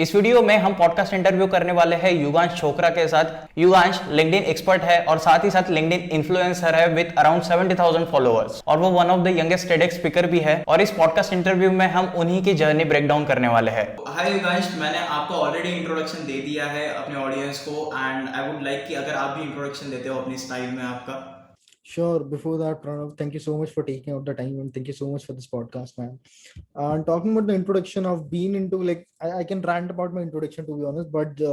इस वीडियो में हम पॉडकास्ट इंटरव्यू करने वाले हैं युगांश छोकरा के साथ। युगांश लिंक्डइन एक्सपर्ट है और साथ ही साथ लिंक्डइन इन्फ्लुएंसर है विद अराउंड 70,000 फॉलोअर्स, और वो one of the youngest TEDx speaker भी है। और इस पॉडकास्ट इंटरव्यू में हम उन्हीं की जर्नी ब्रेक डाउन करने वाले हैं। हाय युगांश, मैंने आपको ऑलरेडी इंट्रोडक्शन दे दिया है अपने ऑडियंस को, एंड आई वुड लाइक कि अगर आप भी इंट्रोडक्शन देते हो अपनी स्टाइल में आपका। Sure. Before that, Pranav, thank you so much for taking out the time and thank you so much for this podcast, man. And talking about the introduction, I've been into I can rant about my introduction to be honest, but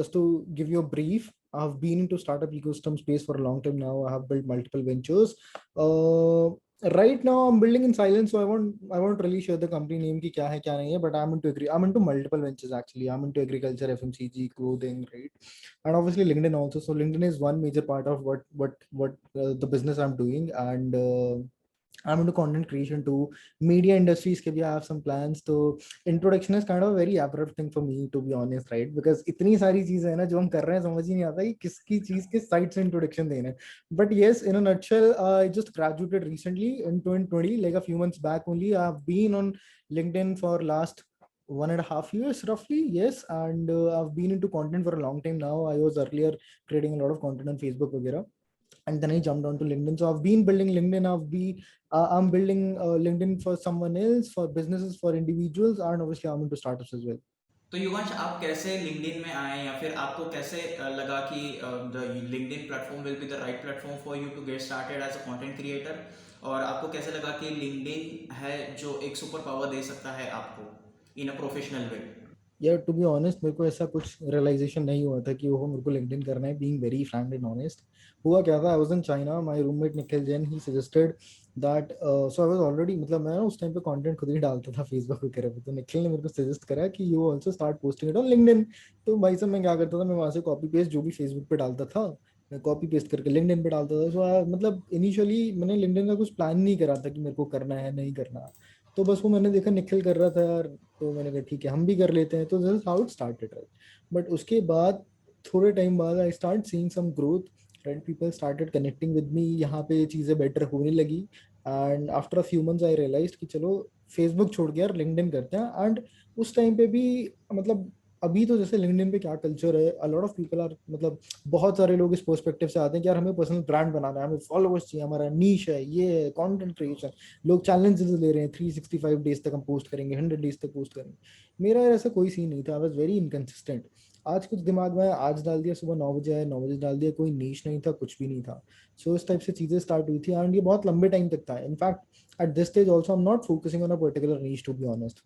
just to give you a brief, I've been into startup ecosystem space for a long time now. I have built multiple ventures. Uh, right now, I'm building in silence, so I won't really share the company name ki kya hai kya nahi hai. But I'm into multiple ventures actually. I'm into agriculture, FMCG, clothing, right? And obviously LinkedIn also. So LinkedIn is one major part of what the business I'm doing, and I'm into content creation too. Media industries के भी I have some plans. तो introduction is kind of a very abrupt thing for me to be honest, right? Because इतनी सारी चीजें हैं ना जो हम कर रहे हैं, समझ ही नहीं आता कि किसकी चीज किस साइड से introduction देना है. But yes, in a nutshell, I just graduated recently in 2020, like a few months back only. I've been on LinkedIn for last 1.5 years roughly, yes, and I've been into content for a long time now. I was earlier creating a lot of content on Facebook वगैरह, and then I jumped onto LinkedIn. So I've been building LinkedIn. I'm building LinkedIn for someone else, for businesses, for individuals, and obviously I'm into startups as well. तो युगांश, आप कैसे LinkedIn में आए, या फिर आपको कैसे लगा कि the LinkedIn platform will be the right platform for you to get started as a content creator, और आपको कैसे लगा कि लिंक्डइन है जो एक सुपर पावर दे सकता है आपको इन अ प्रोफेशनल वे? यार टू बी ऑनेस्ट, मेरे को ऐसा कुछ रियलाइजेशन नहीं हुआ था कि वो मेरे को लिंक्डइन करना है, being very Frank and honest. हुआ क्या था, I was in China, my roommate Nikhil Jain, he suggested that, so I was already, मतलब मैं उस टाइम पे कंटेंट खुद ही डालता था फेसबुक वगैरह पे. तो निखिल ने मेरे को सजेस्ट करा कि you also start posting it on LinkedIn. तो भाई साहब मैं क्या करता था, मैं वहां से कॉपी पेस्ट जो भी फेसबुक पे डालता था, मैं कॉपी पेस्ट करके लिंक्डइन पे डालता था. सो मतलब इनिशियली मैंने लिंक्डइन का कुछ प्लान नहीं करा था कि मेरे को करना है नहीं करना. तो बस वो मैंने देखा निखिल कर रहा था यार, तो मैंने कहा ठीक है हम भी कर लेते हैं. तो this is how it started, right. But उसके बाद थोड़े टाइम बाद I start seeing some growth, right. People started connecting with me, यहाँ पे चीज़ें बेटर होने लगी. And after a few months I realise कि चलो फेसबुक छोड़ के यार लिंक्डइन करते हैं. एंड उस टाइम पे भी, मतलब अभी तो जैसे लिंक्डइन पे क्या कल्चर है, a lot of people are, मतलब बहुत सारे लोग इस पर्सपेक्टिव से आते हैं कि यार हमें पर्सनल ब्रांड बनाना है, हमें फॉलोअर्स चाहिए, हमारा नीश है, ये है कंटेंट क्रिएशन. लोग चैलेंजेस ले रहे हैं, 365 डेज तक हम पोस्ट करेंगे, 100 डेज तक पोस्ट करेंगे. मेरा ऐसा कोई सीन नहीं था. I was very inconsistent. आज कुछ दिमाग में आज डाल दिया, सुबह 9 बजे आया 9 बजे डाल दिया, कोई नीश नहीं था, कुछ भी नहीं था. सो इस टाइप से चीजें स्टार्ट हुई थी एंड ये बहुत लंबे टाइम तक था. In fact at this stage also I am not focusing on a particular niche to be honest,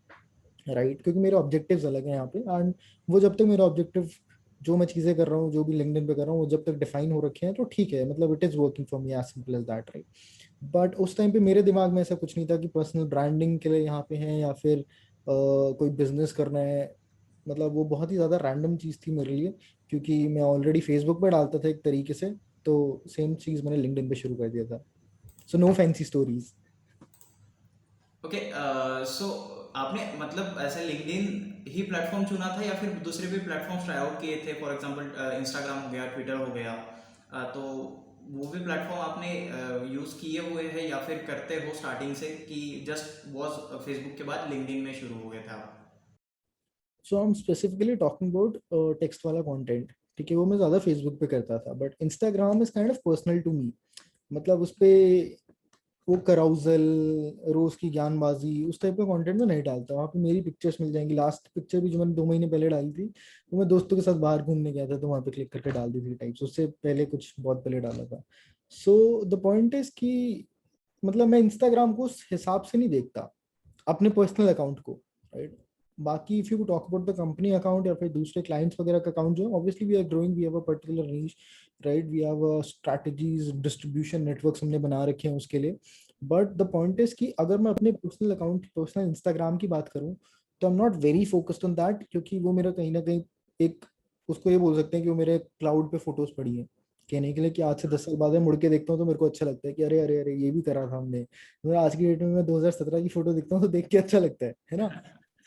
right. क्योंकि मेरे ऑब्जेक्टिव्स अलग हैं यहाँ पे. एंड वो जब तक मेरा ऑब्जेक्टिव, जो मैं चीजें कर रहा हूँ, जो भी लिंक्डइन पे कर रहा हूँ, वो जब तक डिफाइन हो रखे हैं तो ठीक है, मतलब it is working for me, as simple as that, right. But उस टाइम पे मेरे दिमाग में ऐसा कुछ नहीं था कि पर्सनल ब्रांडिंग के लिए यहाँ पे है या फिर कोई बिजनेस करना है. मतलब वो बहुत ही ज्यादा रैंडम चीज थी मेरे लिए, क्योंकि मैं ऑलरेडी फेसबुक पे डालता था एक तरीके से. तो सेम चीज मैंने लिंक्डइन पे शुरू कर दिया था. So no fancy stories. Okay, so आपने मतलब ऐसे लिंक्डइन ही प्लेटफॉर्म चुना था, या फिर दूसरे भी प्लेटफॉर्म्स ट्राई आउट किए थे? फॉर एग्जांपल इंस्टाग्राम हो गया, ट्विटर हो गया, तो वो भी प्लेटफॉर्म आपने यूज़ किए हुए हैं, या फिर करते हो स्टार्टिंग से, कि जस्ट वॉज फेसबुक के बाद लिंक्डइन में शुरू हो गए थे आप? So I am specifically talking about text वाला कंटेंट, ठीक है, वो मैं ज्यादा फेसबुक पे करता था. But Instagram is kind of personal to me. मतलब उस पे वो कराउजल, रोज की ज्ञानबाजी, उस टाइप का कंटेंट मैं नहीं डालता. वहाँ पे मेरी पिक्चर्स मिल जाएंगी. लास्ट पिक्चर भी जो मैंने 2 महीने पहले डाली थी, वो मैं दोस्तों के साथ बाहर घूमने गया था, तो वहाँ पे क्लिक करके डाल दी थी टाइप्स. उससे पहले कुछ बहुत पहले डाला था. सो द पॉइंट इज कि मतलब मैं इंस्टाग्राम को उस हिसाब से नहीं देखता, अपने पर्सनल अकाउंट को, राइट. बाकी if you talk about the company account या फिर दूसरे क्लाइंट्स वगैरह का अकाउंट, जो obviously we are growing, we have a particular niche, right. We have strategies, distribution networks हमने बना रखे हैं उसके लिए. बट द पॉइंट इज कि अगर मैं अपने पर्सनल अकाउंट, पर्सनल इंस्टाग्राम की बात करूं, तो आई am not very focused on that, क्योंकि वो मेरा कहीं ना कहीं एक, उसको ये बोल सकते हैं कि वो मेरे क्लाउड पे फोटोज पड़ी है, कहने के लिए कि आज से 10 साल बाद मैं मुड़ के देखता हूँ तो मेरे को अच्छा लगता है कि अरे अरे अरे ये भी करा था हमने. मतलब आज की डेट में मैं 2017 की फोटो देखता हूँ तो देख के अच्छा लगता है ना.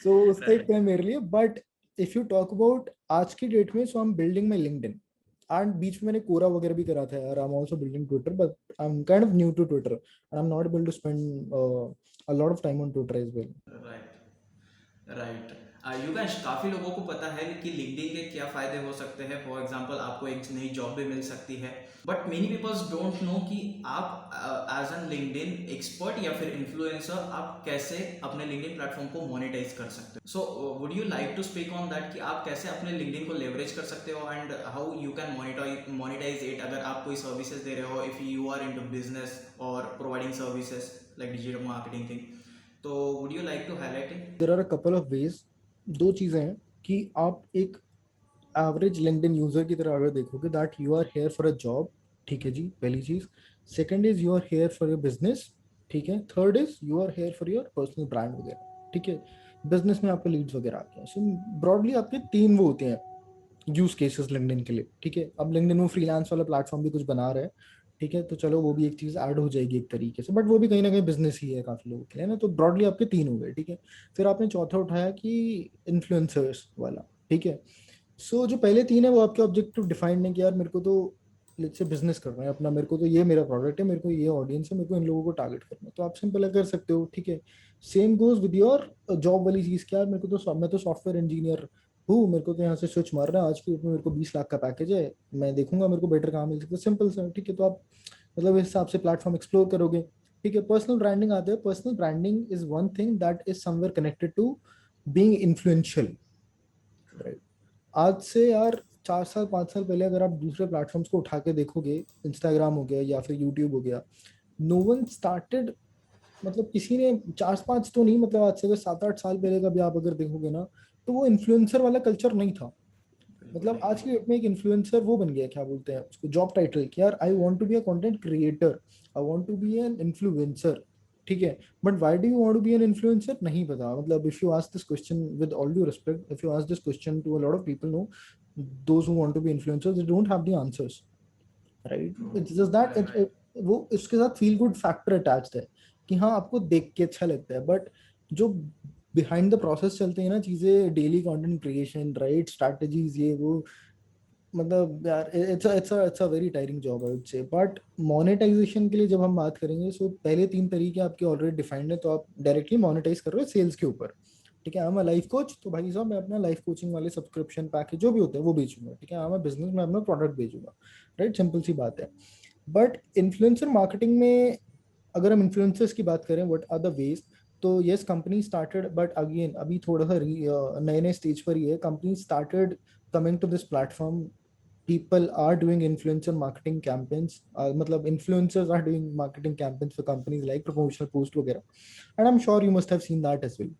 सो उस टाइप का है मेरे लिए. But if you talk about आज की डेट में, so I am building my LinkedIn. And बीच में मैंने कोरा वगैरह भी करा था यार. I am also building Twitter, but I am kind of new to Twitter and I am not able to spend a lot of time on Twitter as well. Right, right. Yugansh, काफ़ी लोगों को पता है कि लिंक्डइन के क्या फ़ायदे हो सकते हैं। फॉर एग्जांपल आपको एक नई जॉब भी मिल सकती है, but many peoples don't know कि आप एज एन लिंक्डइन एक्सपर्ट या फिर इन्फ्लुएंसर आप कैसे अपने लिंक्डइन प्लेटफॉर्म को मोनेटाइज कर सकते हो। So would you like to speak on that कि आप कैसे अपने लिंक्डइन को लेवरेज कर सकते हो and how you can monetise it, अगर आप कोई सर्विसेज दे रहे हो, if you are into business और providing services like digital marketing thing, तो would you like to highlight it? There are a couple of ways. दो चीजें हैं कि आप एक एवरेज लिंक्डइन यूजर की तरह अगर देखोगे that you are here for a job, ठीक है जी, पहली चीज। Second is you are here for your business, ठीक है। Third is you are here for your personal brand वगैरह, ठीक है। बिजनेस में आपके लीड्स वगैरह आते हैं। सो ब्रॉडली आपके तीन वो होते हैं यूज केसेस लिंक्डइन के लिए, ठीक है। अब लिंक्डइन वो फ्रीलांस वाला प्लेटफॉर्म भी कुछ बना रहा है, ठीक है, तो चलो वो भी एक चीज ऐड हो जाएगी एक तरीके से, बट वो भी कहीं ना कहीं बिजनेस ही है काफी लोगों के लिए ना। तो ब्रॉडली आपके तीन हो गए, ठीक है। फिर आपने चौथा उठाया कि इन्फ्लुएंसर्स वाला, ठीक है। सो जो पहले तीन है वो आपके ऑब्जेक्टिव डिफाइंड है कि यार मेरे को तो लेट्स से बिजनेस करना है अपना, मेरे को तो ये मेरा प्रोडक्ट है, मेरे को ये ऑडियंस है, मेरे को इन लोगों को टारगेट करना है, तो आप सिंपल कर सकते हो, ठीक है। Same goes with your job वाली चीज, क्या यार मेरे को तो मैं तो सॉफ्टवेयर इंजीनियर हूँ, मेरे को तो यहाँ से स्विच मारना है, आज की डेट में मेरे को 20 लाख का पैकेज है, मैं देखूंगा मेरे को बेटर कहाँ मिल सकता है, सिंपल सा, ठीक है। तो आप मतलब इस हिसाब से प्लेटफॉर्म एक्सप्लोर करोगे, ठीक है। पर्सनल ब्रांडिंग आते हैं। Personal branding is one thing that is somewhere connected to being influential, right. आज से यार 4 साल 5 साल पहले अगर आप दूसरे प्लेटफॉर्म्स को उठा के देखोगे, इंस्टाग्राम हो गया या फिर यूट्यूब हो गया, नो वन स्टार्टेड, मतलब किसी ने 4 5 तो नहीं, मतलब आज से अगर 7 8 साल पहले का भी आप अगर देखोगे ना, तो वो इन्फ्लुएंसर वाला कल्चर नहीं था। मतलब आज की डेट में एक इन्फ्लुएंसर वो बन गया, क्या बोलते हैं उसको, जॉब टाइटल, कि यार I want to be a content creator, I want to be an influencer, ठीक है। But why do you want to be an influencer, नहीं पता। मतलब if you ask this question with all due respect, if you ask this question to a lot of people, no, those who want to be influencers, they don't have the answers, right. It's just that वो इसके साथ feel good factor attached है कि हाँ आपको देख के अच्छा लगता है, बट जो बिहाइंड द प्रोसेस चलते हैं ना चीजें, daily content creation, right, strategies, ये वो, मतलब यार it's a very tiring job I would say. But monetisation के लिए जब हम बात करेंगे, सो पहले तीन तरीके आपके ऑलरेडी डिफाइंड है, तो आप डायरेक्टली मोनेटाइज कर रहे हो सेल्स के ऊपर, ठीक है। आई एम लाइफ कोच, तो भाई साहब मैं अपना लाइफ कोचिंग वाले सब्सक्रिप्शन पैकेज जो भी होते हैं वो बेचूंगा, ठीक है। आई एम बिजनेस में अपना प्रोडक्ट बेचूंगा, राइट, सिंपल सी बात है। बट इन्फ्लुएंसर मार्केटिंग में अगर हम इन्फ्लुएंसर्स की बात करें, व्हाट आर द वेज, तो yes company started, but again अभी थोड़ा सा नए नए स्टेज पर ही है। Company started coming to this platform, people are doing influencer marketing campaigns, matlab influencers are doing marketing campaigns for companies like promotional post वगैरह, and I'm sure you must have seen that as well,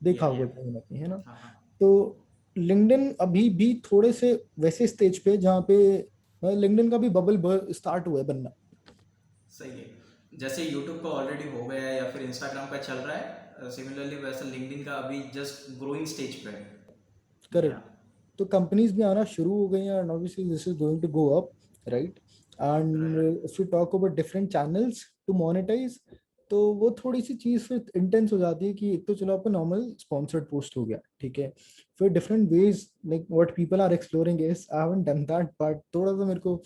देखा या होगा कहीं ना कहीं, है ना। हाँ हाँ, तो लिंक्डइन अभी भी थोड़े से वैसे स्टेज पे जहाँ पे लिंक्डइन का भी बबल स्टार्ट हुआ है बनना। सही है। जैसे यूट्यूब का ऑलरेडी हो गया है या फिर इंस्टाग्राम का चल रहा है, सिमिलरली वैसा लिंक्डइन का अभी जस्ट ग्रोइंग स्टेज पे है। या करेक्ट। तो कंपनीज भी आना शुरू हो गई हैं, and obviously this is going to go up, right. And right. If you talk about different channels to monetise, तो वो थोड़ी सी चीज फिर इंटेंस हो जाती है कि एक तो चलो आपका नॉर्मल स्पॉन्सर्ड पोस्ट हो गया, ठीक है। फिर different ways like what people are exploring is, I haven't done that, but थोड़ा सा मेरे को,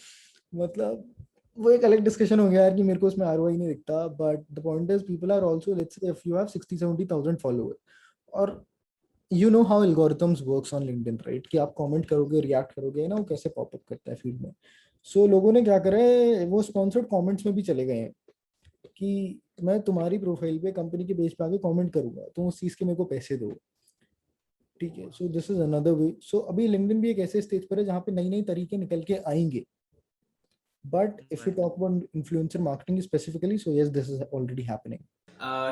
मतलब वो एक अलग डिस्कशन हो गया यार कि मेरे को उसमें आरओआई नहीं दिखता। But the point is people are also, let's say if you have 60 70 thousand follower, और you know how algorithms works on LinkedIn, right, कि आप कमेंट करोगे, रिएक्ट करोगे ना, वो कैसे पॉपअप करता है फीड में। सो लोगों ने क्या करा है, वो स्पॉन्सर्ड कमेंट्स में भी चले गए हैं कि मैं तुम्हारी प्रोफाइल पे कंपनी के पेज पे आके कमेंट करूंगा, तो उस चीज के मेरे को पैसे दो, ठीक है। So this is another way. So अभी लिंक्डइन भी एक ऐसे स्टेज पर है जहाँ पे नई नई तरीके निकल के आएंगे। But if you right. Talk about influencer marketing specifically, so yes this is already happening.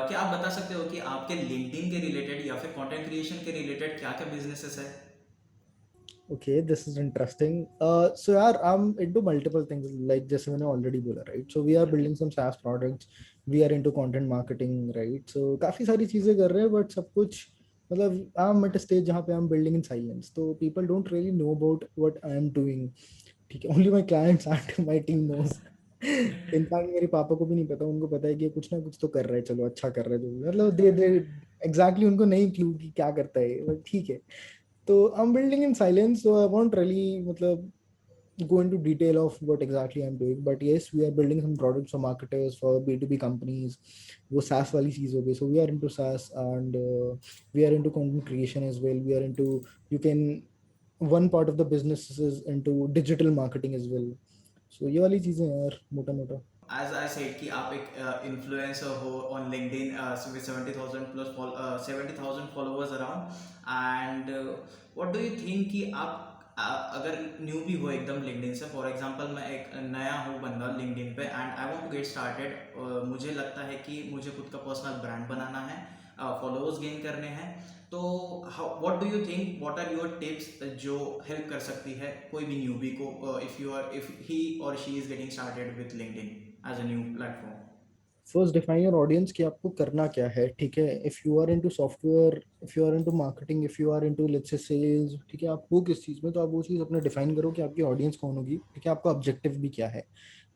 क्या आप बता सकते हो कि आपके लिंक्डइन के रिलेटेड या फिर कंटेंट क्रिएशन के रिलेटेड क्या क्या बिजनेसेस है? Okay, this is interesting. So yeah, I'm into multiple things, like जैसे मैंने already बोला, right? So we are या building some SaaS products. We are into content marketing, right? So काफी सारी चीजें कर रहे हैं, but सब कुछ मतलब I'm at a stage जहाँ पे I'm building in silence. So people don't really know about what I am doing. ठीक है, only my clients and my team knows. In fact मेरे पापा को भी नहीं पता, उनको पता है कि कुछ ना कुछ तो कर रहा है, चलो अच्छा कर रहा है, जो मतलब दे एग्जैक्टली उनको नहीं क्लू कि क्या करता है, ठीक है। तो आई am building in silence, so I want really मतलब go into detail of what exactly I'm doing, but yes, we are building some products for marketers, for B2B companies. वो SaaS वाली चीज हो गई. So we are into SaaS, and we are into content creation as well. We are into, you can, one part of the business is into digital marketing as well. So ये वाली चीजें हैं यार मोटा मोटा. As I said कि आप एक influencer हो on LinkedIn with 70,000 plus 70,000 followers around, and what do you think कि आप अगर न्यू भी हो एकदम LinkedIn से, फॉर एग्जांपल मैं एक नया हूँ बंदा LinkedIn पे and I want to get started, मुझे लगता है कि मुझे खुद का पर्सनल ब्रांड बनाना है, फॉलोअर्स गेन करने हैं, तो what do you think, what are your tips जो हेल्प कर सकती है कोई भी न्यूबी को, इफ ही और she is getting started with LinkedIn as a new platform? First define your audience कि आपको करना क्या है. ठीक है, if you are into software, if you are into marketing, if you are into let's say sales, ठीक है, आप हो किस चीज में, तो आप वो चीज अपने डिफाइन करो कि आपकी ऑडियंस कौन होगी. ठीक है, आपका ऑब्जेक्टिव भी क्या है.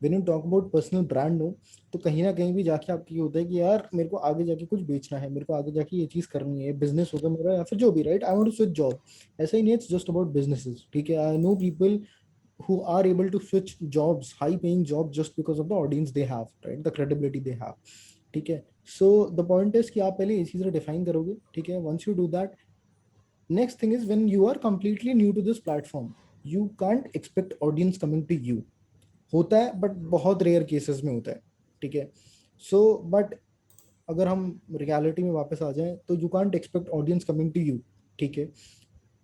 When you talk about personal brand हो, तो कहीं ना कहीं भी जाके आपकी ये होता है कि यार मेरे को आगे जाके कुछ बेचना है, मेरे को आगे जाके ये चीज करनी है, बिजनेस होगा मेरा या फिर जो भी, right. I want to switch job. ऐसा ही नहीं, इट्स जस्ट अबाउट बिजनेसेस. ठीक है, I know people who are able to switch jobs, high paying jobs, just because of the audience they have, right, the credibility they have. ठीक है, so the point is कि आप पहले ये चीजें define करोगे. ठीक है, once you do that, next thing is when you are completely new to this platform, you can't expect audience coming to you. होता है बट बहुत रेयर केसेस में होता है. ठीक है, सो बट अगर हम रियलिटी में वापस आ जाएं, तो you can't expect audience coming to you. ठीक है,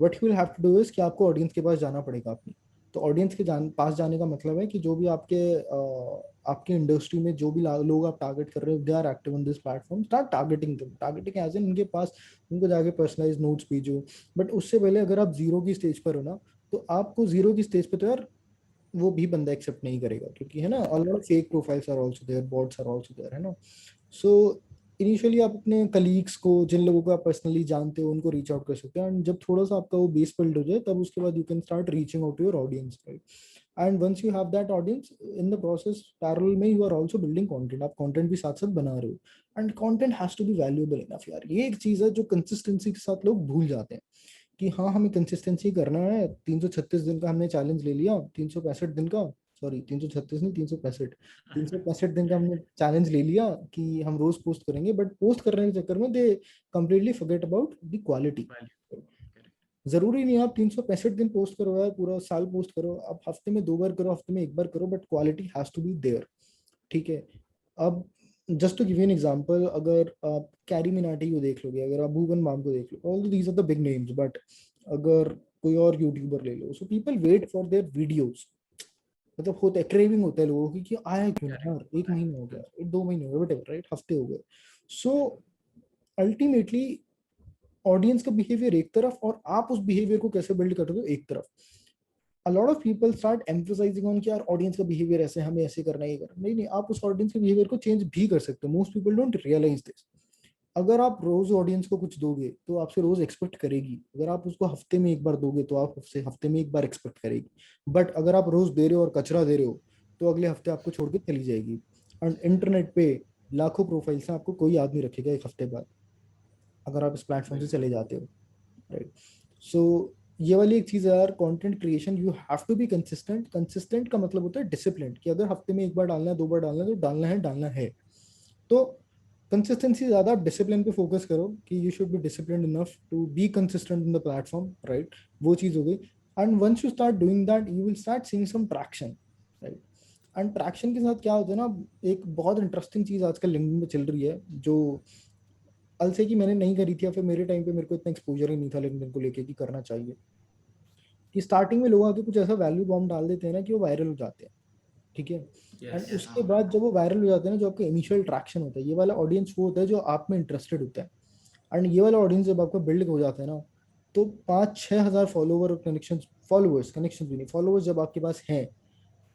what you will have to do is कि आपको ऑडियंस के पास जाना पड़ेगा अपनी. तो ऑडियंस के पास जाने का मतलब है कि जो भी आपके इंडस्ट्री में जो भी लोग आप टारगेट कर रहे हो, they are active on this platform, start targeting them. Targeting as in उनके पास, उनको जाके पर्सनलाइज नोट्स भेजो. बट उससे पहले अगर आप जीरो की स्टेज पर हो ना, तो आपको जीरो की स्टेज पे तो यार वो भी बंदा एक्सेप्ट नहीं करेगा, क्योंकि है ना, already fake profiles are also there, bots are also there, है ना. सो इनिशियली आप अपने कलीग्स को, जिन लोगों को आप पर्सनली जानते हो, उनको रीच आउट कर सकते हैं. एंड जब थोड़ा सा आपका वो बेस बिल्ड हो जाए, तब उसके बाद you can start reaching out to your audience, right. And once you have that audience, in the process parallel में you are also building content. आप कंटेंट भी साथ साथ बना रहे हो, and content has to be valuable enough. यार ये एक चीज है जो कंसिस्टेंसी के साथ लोग भूल जाते हैं कि हाँ हमें कंसिस्टेंसी करना है. 336 दिन का हमने चैलेंज ले लिया, 365 दिन का, सॉरी 336 नहीं 365, 365 दिन का हमने चैलेंज ले लिया कि हम रोज पोस्ट करेंगे. बट पोस्ट करने के चक्कर में दे completely forget about the quality. जरूरी नहीं आप 365 दिन पोस्ट करो यार, पूरा साल पोस्ट करो. आप हफ्ते में 2 बार करो, हफ्ते में 1 बार करो, but quality has to be there. ठीक है, अब just to give you an example, अगर आप कैरी मिनाटी को देख लोगे, अगर आप भुवन बाम को देख लो, all these are the big names, but अगर कोई और यूट्यूबर ले लो, so people wait for their videos. मतलब होता है, क्रेविंग होता है लोगों की कि आया क्यों नहीं यार, 1 महीना हो गया, 2 महीने हो गए, वटेवर, राइट, हफ्ते हो गए. सो अल्टीमेटली ऑडियंस का बिहेवियर एक तरफ, और आप उस बिहेवियर को कैसे बिल्ड करते हो एक तरफ. a lot of people start emphasizing on कि यार ऑडियंस का बिहेवियर ऐसे, हमें ऐसे करना है, ये करना. नहीं नहीं, आप उस ऑडियंस के बिहेवियर को चेंज भी कर सकते हो. Most people don't realise this. अगर आप रोज ऑडियंस को कुछ दोगे, तो आपसे रोज एक्सपेक्ट करेगी. अगर आप उसको हफ्ते में 1 बार दोगे, तो आप उससे हफ्ते में 1 बार एक्सपेक्ट करेगी. बट अगर आप रोज दे रहे हो और कचरा दे रहे हो, तो अगले हफ्ते आपको छोड़ के चली जाएगी. एंड इंटरनेट पे लाखों प्रोफाइल्स हैं, आपको कोई याद नहीं रखेगा 1 हफ्ते बाद, अगर आप इस प्लेटफॉर्म से चले जाते हो, राइट. सो ये वाली एक चीज है यार, content creation, you have to be consistent. Consistent का मतलब होता है डिसिप्लिन, कि अगर हफ्ते में 1 बार डालना है, 2 बार डालना है, तो डालना है, डालना है. तो कंसिस्टेंसी ज्यादा, आप डिसिप्लिन पे फोकस करो कि you should be discipline enough to be consistent in the platform, right. वो चीज हो गई. And once you start doing that, you will start seeing some traction, right. And traction के साथ क्या होता है ना, एक बहुत इंटरेस्टिंग चीज आजकल लिंक्डइन पे चल रही है, जो अलसे की मैंने नहीं करी थी, या फिर मेरे टाइम पे मेरे को इतना एक्सपोजर ही नहीं था लिंक्डइन को लेके कि करना चाहिए. कि स्टार्टिंग में लोग आके कुछ ऐसा वैल्यू बॉम्ब डाल देते हैं ना कि वो वायरल हो जाते हैं. ठीक है, एंड उसके बाद जब वो वायरल हो जाते हैं ना, जो आपका इनिशियल ट्रैक्शन होता है, ये वाला ऑडियंस वो होता है जो आप में इंटरेस्टेड होता है. एंड ये वाला ऑडियंस जब आपका बिल्ड हो जाता है ना, तो 5-6 हज़ार कनेक्शन भी नहीं, फॉलोअर्स जब आपके पास हैं,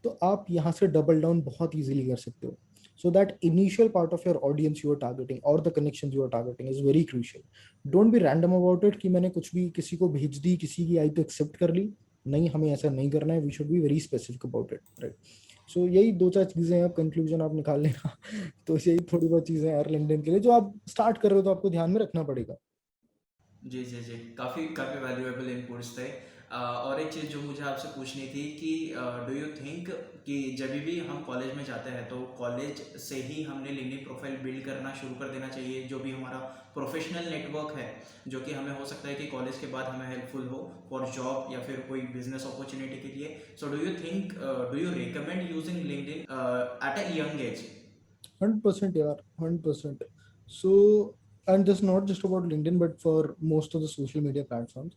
तो आप यहाँ से डबल डाउन बहुत इजीली कर सकते हो. So that initial part of your audience you are targeting, or the connections you are targeting, is very crucial. Don't be random about it कि मैंने कुछ भी किसी को भेज दी, किसी की आई तो एक्सेप्ट कर ली. नहीं, हमें ऐसा नहीं करना है. We should be very specific about it, right? So यही 2-4 चीजें हैं, आप कंक्लूजन आप निकाल लेना. तो यही थोड़ी बहुत चीजें यार लिंक्डइन के लिए, जो आप स्टार्ट कर रहे हो तो आपको ध्यान में रखना पड़ेगा. जी जी जी, काफ़ी काफ़ी वैल्यूएबल इनपुट्स थे. और एक चीज़ जो मुझे आपसे पूछनी थी कि डू यू थिंक कि जब भी हम कॉलेज में जाते हैं तो कॉलेज से ही हमने लिंक्डइन प्रोफाइल बिल्ड करना शुरू कर देना चाहिए, जो भी हमारा प्रोफेशनल नेटवर्क है, जो कि हमें हो सकता है कि कॉलेज के बाद हमें हेल्पफुल हो फॉर जॉब या फिर कोई बिजनेस अपॉर्चुनिटी के लिए। So do you recommend using LinkedIn at a young age? 100% यार, 100%. So, and this not just about LinkedIn but for most of the social media platforms.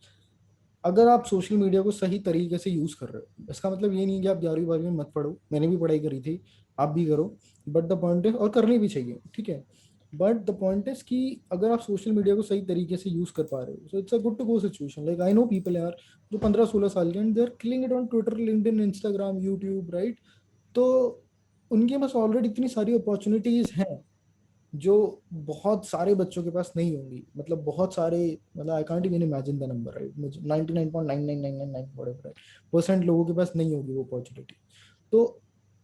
अगर आप सोशल मीडिया को सही तरीके से यूज कर रहे हो, इसका मतलब ये नहीं कि आप 11वीं 12वीं में मत पढ़ो, मैंने भी पढ़ाई करी थी, आप भी करो, बट द पॉइंट है, और करनी भी चाहिए, ठीक है, बट द पॉइंट इज कि अगर आप सोशल मीडिया को सही तरीके से यूज कर पा रहे हो, so it's a good to go situation. Like I know people यार जो 15-16 साल के and they are killing it on Twitter, LinkedIn, Instagram, YouTube, right? तो उनके पास ऑलरेडी इतनी सारी अपॉर्चुनिटीज हैं जो बहुत सारे बच्चों के पास नहीं होंगी, मतलब बहुत सारे, मतलब I can't even imagine the number, right? मुझे 99.99999% लोगों के पास नहीं होगी वो अपॉर्चुनिटी। तो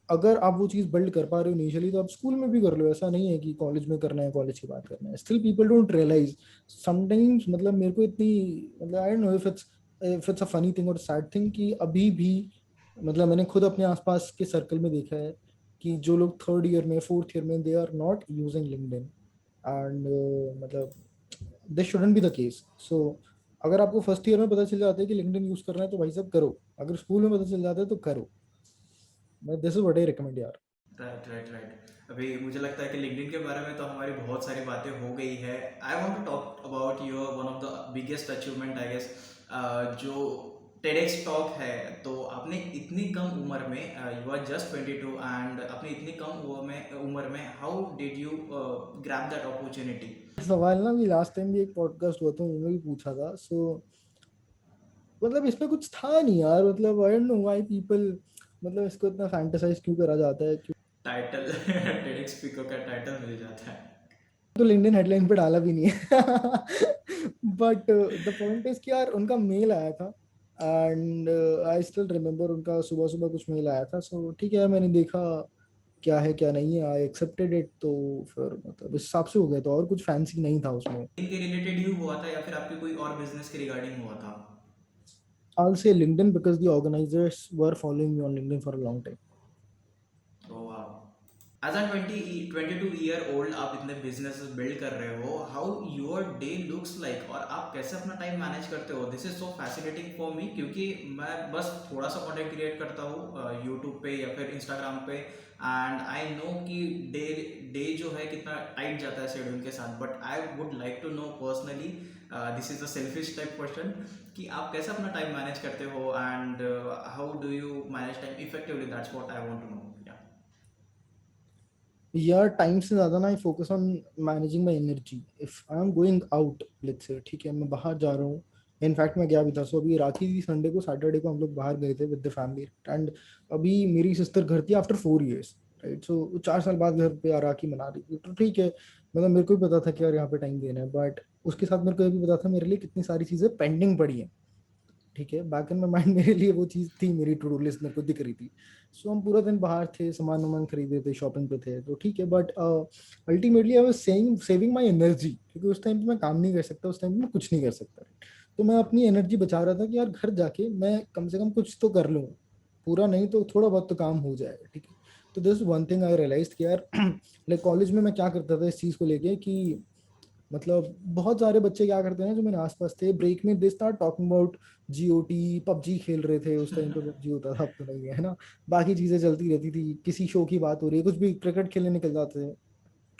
अगर आप वो चीज बिल्ड कर पा रहे हो इनिशियली, तो आप स्कूल में भी कर लो, ऐसा नहीं है कि कॉलेज में करना है, कॉलेज की बात करना है। Still people don't realise sometimes, मतलब मेरे को इतनी, मतलब I don't know if it's a funny thing और सैड थिंग कि अभी भी, मतलब मैंने खुद अपने आसपास के सर्कल में देखा है कि जो लोग थर्ड ईयर में, फोर्थ ईयर में, they are not using LinkedIn, and मतलब this shouldn't be the case. So अगर आपको फर्स्ट ईयर में पता चल जाता है कि लिंक्डइन यूज करना है तो भाई साहब करो, अगर स्कूल में पता चल जाता है तो करो। मैं this is what I recommend यार। Right right right. अभी मुझे लगता है कि लिंक्डइन के बारे में तो हमारी बहुत सारी बातें हो गई है। I want to talk about your one of the biggest achievement I guess, जो टेडेक्स टॉक है। तो आपने इतनी कम उम्र में, यू आर जस्ट 22, एंड अपनी इतनी कम उम्र में how did you grab that opportunity? सवाल ना, भी लास्ट टाइम भी एक पॉडकास्ट हुआ था, उन्होंने भी पूछा था। सो मतलब इसमें कुछ था नहीं यार, मतलब I don't know why people, मतलब इसको इतना फैंटेसाइज क्यों करा जाता है, क्यों? टाइटल टेडेक्स स्पीकर का टाइटल मिल जाता है। तो लिंक्डइन हेडलाइन पे डाला भी नहीं है। बट द पॉइंट इज कि यार उनका मेल आया था, एंड आई स्टिल रिमेम्बर उनका सुबह सुबह कुछ मेल आया था। सो ठीक है, मैंने देखा क्या है क्या नहीं है, आई एक्सेप्टेड इट। तो फिर मतलब इस हिसाब से हो गया, तो और कुछ फैंसी नहीं था उसमें। इनके रिलेटेड ही हुआ था या फिर आपके कोई और बिजनेस के रिगार्डिंग हुआ था? I'll say LinkedIn because the organizers were following me on LinkedIn for a long time. Oh wow. As a 22-year-old आप इतने बिजनेसेस बिल्ड कर रहे हो, how your day looks like, और आप कैसे अपना टाइम मैनेज करते हो? This is so fascinating for me, क्योंकि मैं बस थोड़ा सा कंटेंट क्रिएट करता हूँ यूट्यूब पे या फिर इंस्टाग्राम पे, एंड आई नो कि डे डे जो है कितना टाइट जाता है शेड्यूल के साथ। But I would like to know personally, this is a selfish type question, कि आप कैसे अपना टाइम मैनेज करते हो, and how do you manage time effectively? That's what I want to know. यार टाइम से ज्यादा ना I focus on managing my energy. If I am going out, let's say, ठीक है, मैं बाहर जा रहा हूँ, इनफैक्ट मैं गया भी था। सो अभी राखी थी संडे को, सैटरडे को हम लोग बाहर गए थे विद द फैमिली, एंड अभी मेरी सिस्टर घर थी आफ्टर 4 years, राइट? सो 4 साल बाद घर पे राखी मना रही थी, तो ठीक है, मतलब मेरे को भी पता था कि यार यहाँ पे टाइम देना है, बट उसके साथ मेरे को ये भी पता था मेरे लिए कितनी सारी चीजें पेंडिंग पड़ी हैं, ठीक है। बैक इन माई माइंड मेरे लिए वो चीज़ थी, मेरी टू डू लिस्ट मेरे को दिख रही थी। सो हम पूरा दिन बाहर थे, सामान वामान खरीदे थे, शॉपिंग पे थे, तो ठीक है, but ultimately I was saving my energy, क्योंकि उस टाइम पे मैं काम नहीं कर सकता, उस टाइम पे मैं कुछ नहीं कर सकता। तो मैं अपनी एनर्जी बचा रहा था कि यार घर जाके मैं कम से कम कुछ तो कर लूँ, पूरा नहीं तो थोड़ा बहुत तो काम हो जाएगा, ठीक है। तो this one thing I realise कि यार लाइक कॉलेज में मैं क्या करता था इस चीज़ को लेके कि, मतलब बहुत सारे बच्चे क्या करते हैं जो मेरे आसपास थे, ब्रेक में they start talking about GOT, PUBG खेल रहे थे, उस टाइम पे पबजी होता था, अब तो नहीं है ना, बाकी चीजें चलती रहती थी, किसी शो की बात हो रही है, कुछ भी, क्रिकेट खेलने निकल जाते थे। आई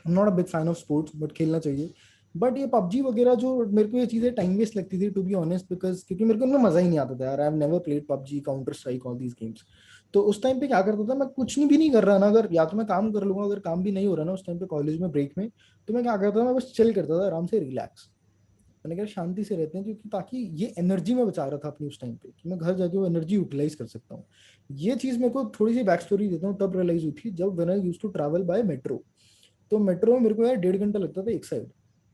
am not a big fan of sports but खेलना चाहिए। बट ये पबजी वगैरह जो, मेरे को ये चीजें टाइम वेस्ट लगती थी टू बी ऑनेस्ट, बिकॉज क्योंकि मेरे को इनमें मजा ही नहीं आता था यार। I have never played PUBG, counter strike, all these games. तो उस टाइम पे क्या करता था, मैं कुछ नहीं भी नहीं कर रहा ना, अगर या तो मैं काम कर लूंगा, अगर काम भी नहीं हो रहा ना उस टाइम पे कॉलेज में ब्रेक में, तो मैं क्या करता था, मैं बस चिल करता था आराम से, रिलैक्स। मैंने कहा शांति से रहते हैं, क्योंकि ताकि ये एनर्जी मैं बचा रहा था अपनी उस टाइम पे, कि मैं घर जाके वो एनर्जी यूटिलाइज कर सकता हूँ। ये चीज मेरे को थोड़ी सी बैक स्टोरी देता हूँ, तब रियलाइज हुई थी जब when I used to travel by metro. तो मेट्रो में मेरे को यार 1.5 घंटा लगता था एक साइड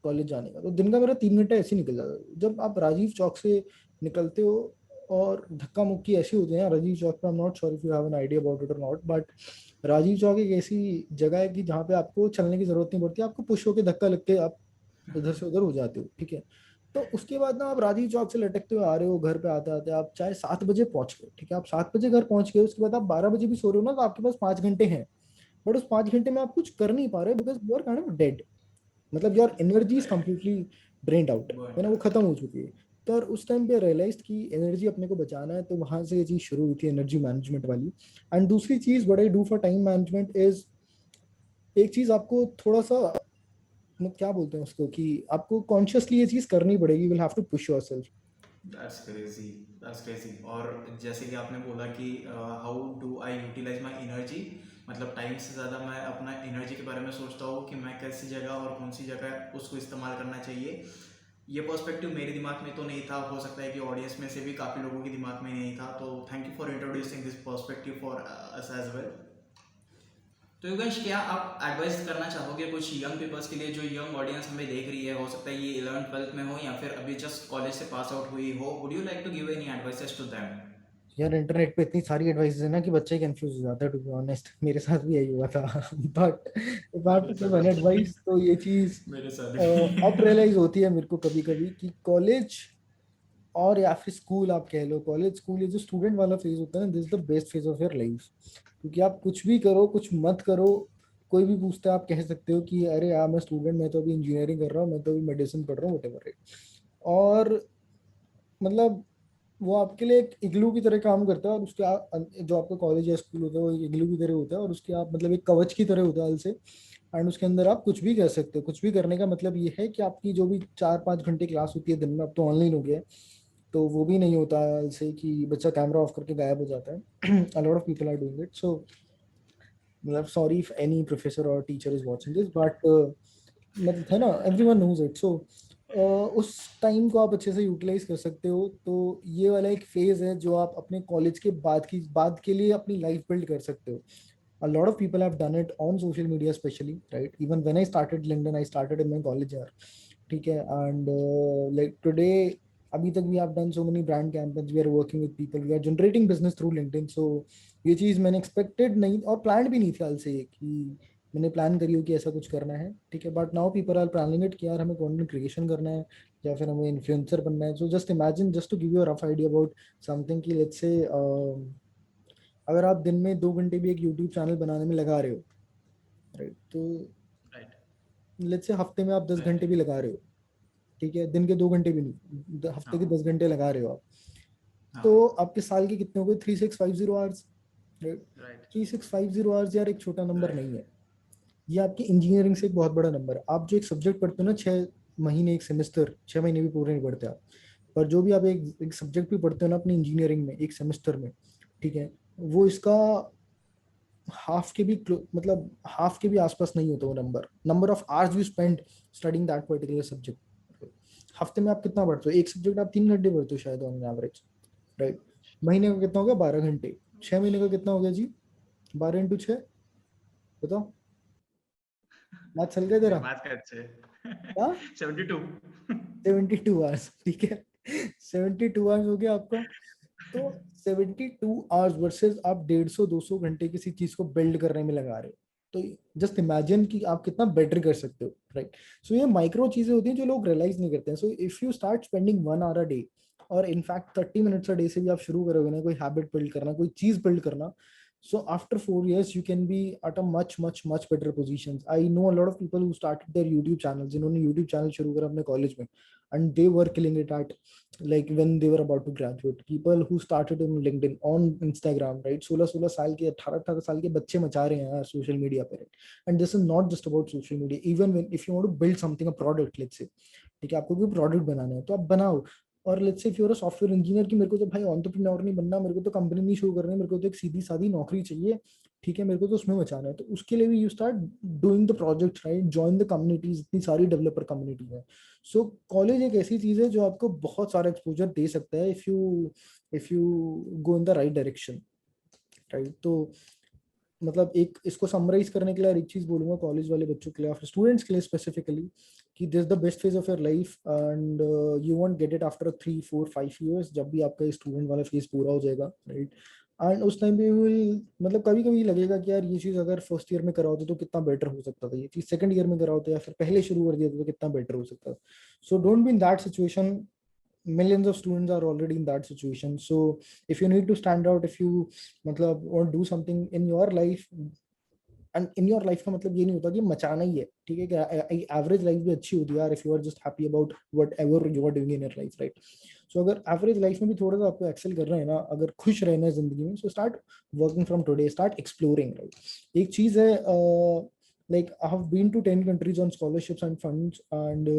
कॉलेज जाने का, तो दिन का मेरा 3 घंटा ऐसे ही निकल जाता था। जब आप राजीव चौक से निकलते हो और धक्का मुक्की ऐसी होते हैं राजीव चौक पे, आई am not sure if you have an idea about it और नॉट, बट राजीव चौक एक ऐसी जगह है कि जहाँ पे आपको चलने की जरूरत नहीं पड़ती, आपको पुश होकर धक्का लग के आप इधर से उधर हो जाते हो, ठीक है। तो उसके बाद ना आप राजीव चौक से लटकते हुए आ रहे हो, घर पे आते आते आप चाहे 7 बजे पहुंच गए, ठीक है, आप 7 बजे घर पहुंच गए, उसके बाद आप 12 बजे भी सो रहे हो ना, तो आपके पास 5 घंटे हैं। बट उस 5 घंटे में आप कुछ कर नहीं पा रहे because you are kind of dead. मतलब your energy is right. Completely drained out है ना, वो खत्म हो चुकी है। तो और उस टाइम पे रियलाइज की एनर्जी अपने को बचाना है, तो वहां से ये चीज शुरू हुई थी एनर्जी मैनेजमेंट वाली। एंड दूसरी चीज what I do for time management is, एक चीज आपको थोड़ा सा मतलब क्या बोलते हैं उसको, कि आपको कॉन्शियसली ये चीज करनी पड़ेगी, will have to push yourself. That's crazy, that's crazy. और जैसे कि आपने बोला कि how do I utilise my energy, मतलब टाइम से ज़्यादा मैं अपना एनर्जी के बारे में सोचता हूँ कि मैं कैसी जगह और कौन सी जगह उसको इस्तेमाल करना चाहिए। ये पर्सपेक्टिव मेरे दिमाग में तो नहीं था, हो सकता है कि ऑडियंस में से भी काफ़ी लोगों के दिमाग में नहीं था, तो thank you for introducing this perspective for us as well. तो योगेश, क्या आप एडवाइस करना चाहोगे कुछ यंग पीपल्स के लिए, जो यंग ऑडियंस हमें देख रही है, हो सकता है ये 11th 12th में हो या फिर अभी जस्ट कॉलेज से पास आउट हुई हो, would you like to give any advices to them? यार इंटरनेट पे इतनी सारी एडवाइस है ना कि बच्चे कंफ्यूज हो जाता है, टू बी ऑनेस्ट मेरे साथ भी यही हुआ था। बट इफ आई हैव मेरे टू गिव एन साथ भी। एडवाइस, तो ये चीज मेरे साथ अब भी। रियलाइज होती है मेरे को कभी कभी कि कॉलेज और या फिर स्कूल आप कह लो, कॉलेज स्कूल, ये जो स्टूडेंट वाला फेज होता है ना, this is the best phase of your life. क्योंकि आप कुछ भी करो कुछ मत करो, कोई भी पूछता है आप कह सकते हो कि अरे यार मैं स्टूडेंट, मैं तो अभी इंजीनियरिंग कर रहा हूँ, मैं तो अभी मेडिसिन पढ़ रहा हूँ, वट। और मतलब वो आपके लिए एक इग्लू की तरह काम करता है, और उसके जो आपका कॉलेज या स्कूल होता है वो एक इग्लू की तरह होता है, और उसके आप मतलब एक कवच की तरह होता है से। एंड उसके अंदर आप कुछ भी कर सकते हो। कुछ भी करने का मतलब ये है कि आपकी जो भी 4-5 घंटे क्लास होती है दिन में, अब तो ऑनलाइन हो गया है, तो वो भी नहीं होता है से कि बच्चा कैमरा ऑफ करके गायब हो जाता है। A lot of people are doing it, so मतलब सॉरी इफ एनी प्रोफेसर और teacher is watching this, but मतलब है ना, एवरीवन नोज इट। सो उस टाइम को आप अच्छे से यूटिलाइज कर सकते हो। तो ये वाला एक फेज है जो आप अपने कॉलेज के बाद के लिए अपनी लाइफ बिल्ड कर सकते हो। A lot of people have done it on social media especially, right? Even when I started LinkedIn, I started in my college year, ठीक है, and like today, अभी तक we have done so many brand campaigns, we are working with people, we are generating business through LinkedIn. So ये चीज मैंने expected नहीं और plan भी नहीं थी हाल से कि मैंने प्लान करी हो कि ऐसा कुछ करना है, ठीक है, but now people are planning it कि यार हमें कंटेंट क्रिएशन करना है या फिर हमें इन्फ्लुएंसर बनना है। So just imagine, just to give you a rough idea about something, कि लेट्स से अगर आप दिन में 2 घंटे भी एक यूट्यूब चैनल बनाने में लगा रहे हो, राइट, तो राइट। लेट्स से हफ्ते में आप 10 घंटे भी लगा रहे हो, ठीक है, दिन के 2 घंटे भी नहीं, हफ्ते के हाँ। 10 घंटे लगा रहे हो आप, हाँ। तो आपके साल के कितने हो गए? 3650 आवर्स, राइट। राइट। 3650 आवर्स यार एक छोटा नंबर नहीं राइट। है। ये आपकी इंजीनियरिंग से एक बहुत बड़ा नंबर है। आप जो एक सब्जेक्ट पढ़ते हो ना, 6 महीने एक सेमेस्टर, 6 महीने भी पूरे नहीं पढ़ते आप, पर जो भी आप एक सब्जेक्ट भी पढ़ते हो ना अपनी इंजीनियरिंग में एक सेमेस्टर में, ठीक है, वो इसका हाफ के भी मतलब हाफ के भी आसपास नहीं होता वो number, number of hours you spend studying that particular subject. हफ्ते में आप कितना पढ़ते हो? एक सब्जेक्ट आप 3 घंटे पढ़ते हो शायद ऑन एवरेज, राइट। महीने का कितना हो गया? 12 घंटे। 6 महीने का कितना हो गया जी? 12 × 6, बताओ, मैथ चल गया मेरे तेरा? मैथ का अच्छे। क्या? 72। 72 आवर्स, ठीक है। 72 आवर्स हो गया आपका। तो 72 आवर्स वर्सेस आप 150-200 घंटे किसी चीज को बिल्ड करने में लगा रहे हो। तो जस्ट इमेजिन कि आप कितना बेटर कर सकते हो, राइट। सो ये माइक्रो चीजें होती हैं जो लोग रियलाइज नहीं करते हैं। So if you start spending 1 hour a day, और इनफैक्ट 30 मिनट्स अ डे से भी आप शुरू करोगे ना कोई हैबिट बिल्ड करना, कोई चीज बिल्ड करना, so after 4 years you can be at a much better positions. I know a lot of people who started their YouTube channels, जिन्होंने YouTube channel शुरू करा अपने कॉलेज में, and they were killing it at like when they were about to graduate. People who started on LinkedIn, on Instagram, right? 16-16 साल के, 18-18 साल के बच्चे मचा रहे हैं यार सोशल मीडिया पे, and this is not just about social media. Even when if you want to build something, a product, let's say, ठीक है, आपको कोई प्रोडक्ट बनाना है तो आप बनाओ। और let's say if you are a software engineer, की मेरे को तो भाई एंटरप्रेन्योर नहीं बनना, मेरे को तो कंपनी नहीं शुरू करनी, मेरे को तो एक सीधी सादी नौकरी चाहिए, ठीक है, मेरे को तो उसमें बचाना है, तो उसके लिए भी you start doing the project, right, join the communities, इतनी सारी डेवलपर कम्युनिटी है। सो कॉलेज एक ऐसी चीज है जो आपको बहुत सारा एक्सपोजर दे सकता है if you go in the right direction, right. तो मतलब एक इसको समराइज करने के लिए एक चीज बोलूंगा कॉलेज वाले बच्चों के लिए, फिर स्टूडेंट्स के लिए स्पेसिफिकली, कि this the best phase of your life, and you want get it after 3-4-5 years, जब भी आपका स्टूडेंट वाला फेज पूरा हो जाएगा, राइट। एंड उस टाइम पे विल मतलब कभी कभी लगेगा कि यार ये चीज अगर फर्स्ट ईयर में कराओ तो कितना बेटर हो सकता था, ये चीज सेकंड ईयर में कराओ तो या फिर पहले शुरू कर दिया तो कितना बेटर हो सकता था. So don't be in that situation. Millions of students are already in that situation. So if you need to stand out, if you मतलब want to do something in your life, and in your life का मतलब ये नहीं होता कि मचाना ही है, ठीक है, कि एवरेज लाइफ भी अच्छी होती है यार, if you are just happy about whatever you are doing in your life, right. So अगर एवरेज लाइफ में भी थोड़ा सा आपको एक्सेल करना है ना, अगर खुश रहना है जिंदगी में, so start working from today, start exploring, right. एक चीज है, like I have been to 10 countries on scholarships and funds, एंड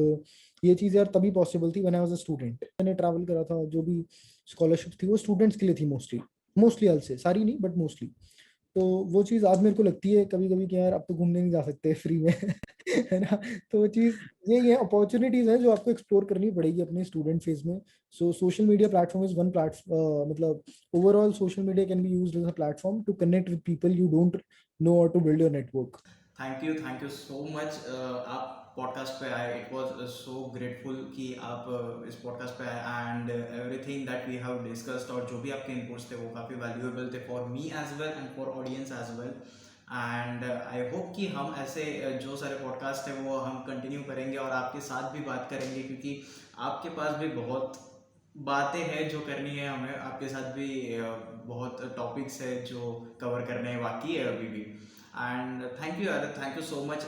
ये चीज यार तभी पॉसिबल थी when I was a student. मैंने ट्रैवल करा था, जो भी स्कॉलरशिप थी वो स्टूडेंट्स के लिए थी मोस्टली, मोस्टली आई से, सारी नहीं बट मोस्टली. तो वो चीज आज मेरे को लगती है कभी कभी कि यार अब तो घूमने नहीं जा सकते फ्री में है ना. तो वो चीज ये अपॉर्चुनिटीज है जो आपको एक्सप्लोर करनी पड़ेगी अपने स्टूडेंट फेज में. So social media platform is one platform, मतलब overall social media can be used as a platform to connect with people you don't know, और to build your network. Thank you so much. आप podcast पे आए. It was so grateful कि आप इस podcast पे आए and everything that we have discussed और जो भी आपके इनपुट्स थे वो काफ़ी वैल्यूएबल थे for me as well and for audience as well. And I hope कि हम ऐसे जो सारे पॉडकास्ट हैं वो हम कंटिन्यू करेंगे और आपके साथ भी बात करेंगे, क्योंकि आपके पास भी बहुत बातें हैं जो करनी है हमें. आपके साथ भी बहुत टॉपिक्स है जो कवर करने हैं बाकी है अभी भी. एंड थैंक यू यार, thank you so much.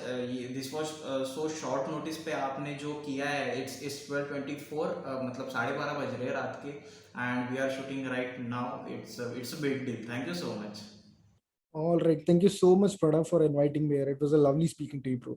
This was so short notice पे आपने जो किया है. इट्स 12:24, मतलब 12:30 बज रहे हैं रात के and we are shooting right now. It's a big deal. Thank you so much. All right, thank you so much Pranav for inviting me here. It was a lovely speaking to you, bro.